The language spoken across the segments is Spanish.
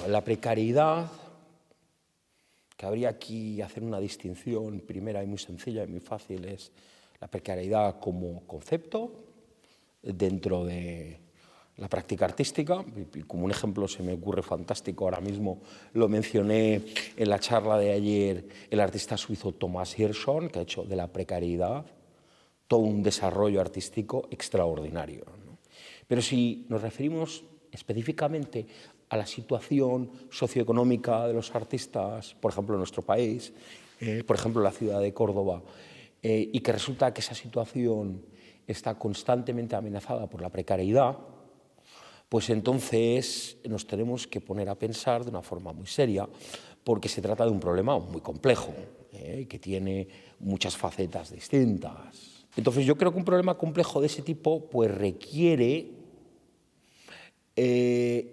la precariedad, que habría aquí hacer una distinción primera y muy sencilla y muy fácil, es la precariedad como concepto dentro de la práctica artística. Y como un ejemplo se me ocurre fantástico ahora mismo, lo mencioné en la charla de ayer, el artista suizo Thomas Hirschhorn, que ha hecho de la precariedad todo un desarrollo artístico extraordinario, ¿no? Pero si nos referimos específicamente a la situación socioeconómica de los artistas, por ejemplo, en nuestro país, por ejemplo, en la ciudad de Córdoba, y que resulta que esa situación está constantemente amenazada por la precariedad, pues entonces nos tenemos que poner a pensar de una forma muy seria, porque se trata de un problema muy complejo, que tiene muchas facetas distintas. Entonces yo creo que un problema complejo de ese tipo pues requiere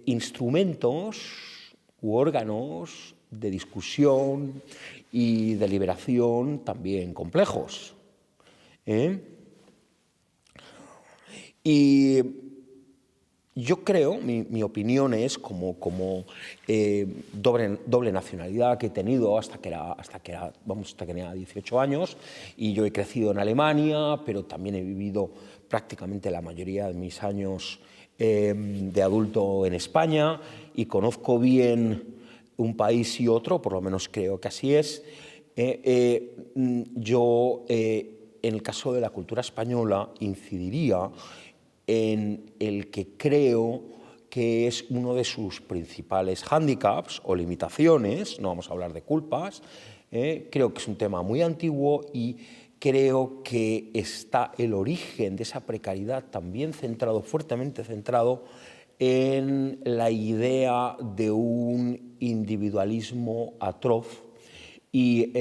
instrumentos u órganos de discusión y deliberación también complejos. Y yo creo, mi opinión es, como doble nacionalidad que he tenido hasta que tenía 18 años, y yo he crecido en Alemania, pero también he vivido prácticamente la mayoría de mis años de adulto en España, y conozco bien un país y otro, por lo menos creo que así es. Yo, en el caso de la cultura española, incidiría en el que creo que es uno de sus principales hándicaps o limitaciones, no vamos a hablar de culpas, creo que es un tema muy antiguo y creo que está el origen de esa precariedad también centrado, fuertemente centrado, en la idea de un individualismo atroz y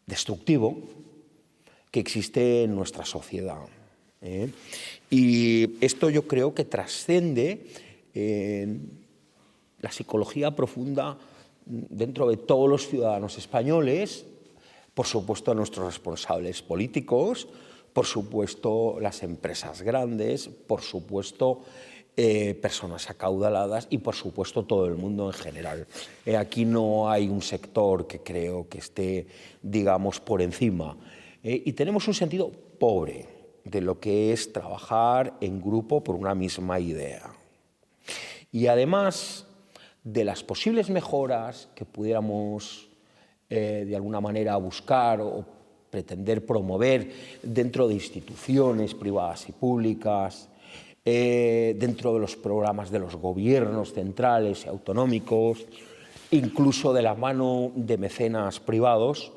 destructivo que existe en nuestra sociedad. Y esto yo creo que trasciende la psicología profunda dentro de todos los ciudadanos españoles, por supuesto a nuestros responsables políticos, por supuesto las empresas grandes, por supuesto personas acaudaladas y por supuesto todo el mundo en general. Aquí no hay un sector que creo que esté, digamos, por encima. Y tenemos un sentido pobre de lo que es trabajar en grupo por una misma idea. Y además de las posibles mejoras que pudiéramos de alguna manera buscar o pretender promover dentro de instituciones privadas y públicas, dentro de los programas de los gobiernos centrales y autonómicos, incluso de la mano de mecenas privados,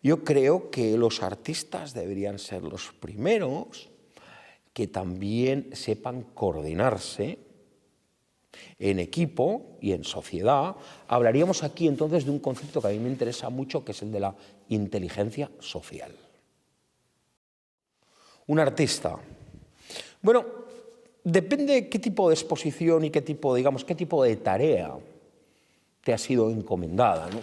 yo creo que los artistas deberían ser los primeros que también sepan coordinarse en equipo y en sociedad. Hablaríamos aquí entonces de un concepto que a mí me interesa mucho, que es el de la inteligencia social. Un artista. Bueno, depende qué tipo de exposición y qué tipo, digamos, qué tipo de tarea te ha sido encomendada, ¿no?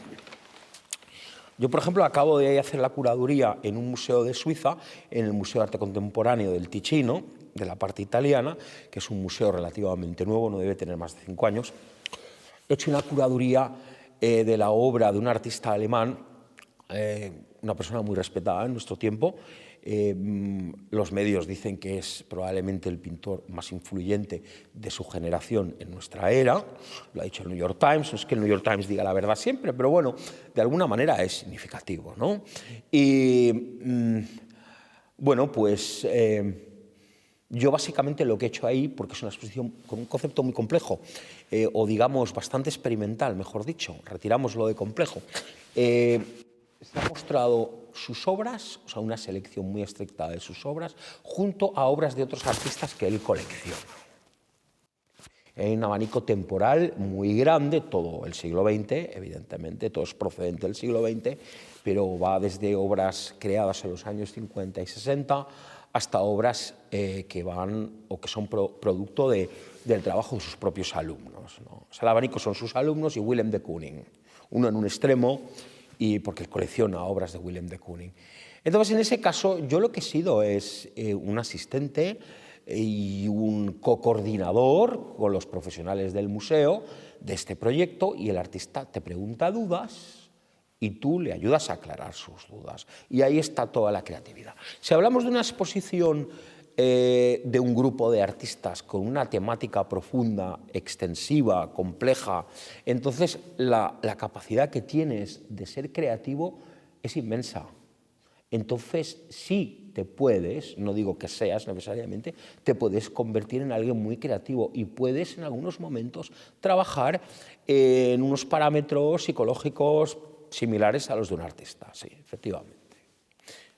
Yo, por ejemplo, acabo de hacer la curaduría en un museo de Suiza, en el Museo de Arte Contemporáneo del Ticino, de la parte italiana, que es un museo relativamente nuevo, no debe tener más de 5 años. He hecho una curaduría de la obra de un artista alemán, una persona muy respetada en nuestro tiempo. Los medios dicen que es probablemente el pintor más influyente de su generación en nuestra era. Lo ha dicho el New York Times. No es que el New York Times diga la verdad siempre, pero bueno, de alguna manera es significativo, ¿no? Y bueno, pues yo básicamente lo que he hecho ahí, porque es una exposición con un concepto muy complejo, o digamos bastante experimental, mejor dicho, retiramos lo de complejo, se ha mostrado sus obras, o sea, una selección muy estricta de sus obras, junto a obras de otros artistas que él colecciona. Hay un abanico temporal muy grande, todo el siglo XX, evidentemente, todo es procedente del siglo XX, pero va desde obras creadas en los años 50 y 60 hasta obras que van o que son producto del trabajo de sus propios alumnos, ¿no? O sea, el abanico son sus alumnos y Willem de Kooning, uno en un extremo, y porque él colecciona obras de Willem de Kooning. Entonces, en ese caso, yo lo que he sido es un asistente y un co-coordinador con los profesionales del museo de este proyecto, y el artista te pregunta dudas y tú le ayudas a aclarar sus dudas. Y ahí está toda la creatividad. Si hablamos de una exposición de un grupo de artistas con una temática profunda, extensiva, compleja, entonces la capacidad que tienes de ser creativo es inmensa. Entonces sí te puedes, no digo que seas necesariamente, te puedes convertir en alguien muy creativo y puedes en algunos momentos trabajar en unos parámetros psicológicos similares a los de un artista, sí, efectivamente.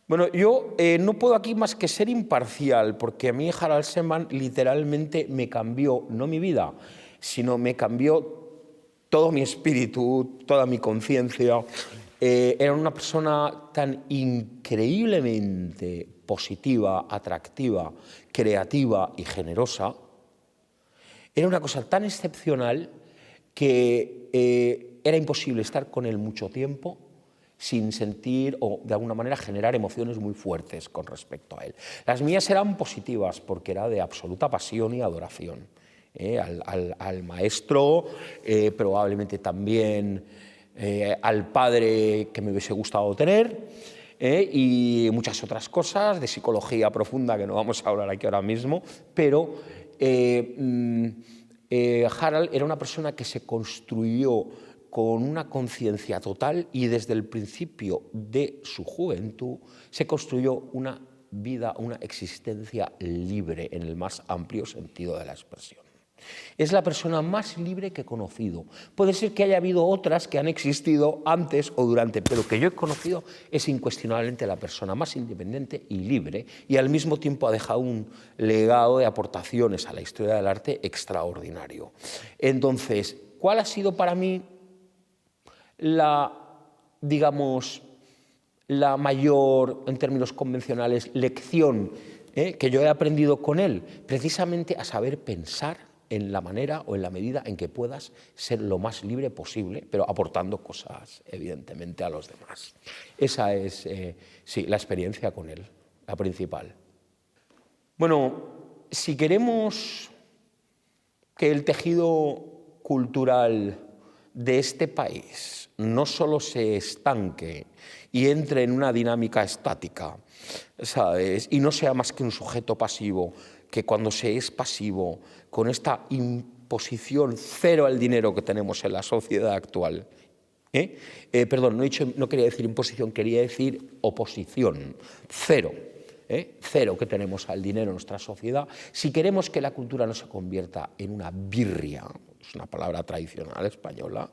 Bueno, yo no puedo aquí más que ser imparcial, porque a mí Harald Seman literalmente me cambió, no mi vida, sino me cambió todo mi espíritu, toda mi conciencia. Era una persona tan increíblemente positiva, atractiva, creativa y generosa. Era una cosa tan excepcional que era imposible estar con él mucho tiempo sin sentir o de alguna manera generar emociones muy fuertes con respecto a él. Las mías eran positivas porque era de absoluta pasión y adoración al maestro, probablemente también al padre que me hubiese gustado tener, y muchas otras cosas de psicología profunda que no vamos a hablar aquí ahora mismo, pero Harald era una persona que se construyó con una conciencia total y desde el principio de su juventud se construyó una vida, una existencia libre en el más amplio sentido de la expresión. Es la persona más libre que he conocido. Puede ser que haya habido otras que han existido antes o durante, pero que yo he conocido es incuestionablemente la persona más independiente y libre, y al mismo tiempo ha dejado un legado de aportaciones a la historia del arte extraordinario. Entonces, ¿cuál ha sido para mí digamos, la mayor, en términos convencionales, lección que yo he aprendido con él? Precisamente a saber pensar en la manera o en la medida en que puedas ser lo más libre posible, pero aportando cosas, evidentemente, a los demás. Esa es, sí, la experiencia con él, la principal. Bueno, si queremos que el tejido cultural de este país no solo se estanque y entre en una dinámica estática, ¿sabes?, y no sea más que un sujeto pasivo, que cuando se es pasivo, con esta imposición cero al dinero que tenemos en la sociedad actual, perdón, no quería decir imposición, quería decir oposición, cero. Cero que tenemos al dinero en nuestra sociedad. Si queremos que la cultura no se convierta en una birria, es una palabra tradicional española,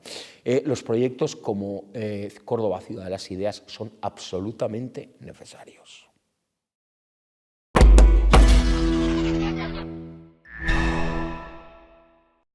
los proyectos como Córdoba, Ciudad de las Ideas, son absolutamente necesarios.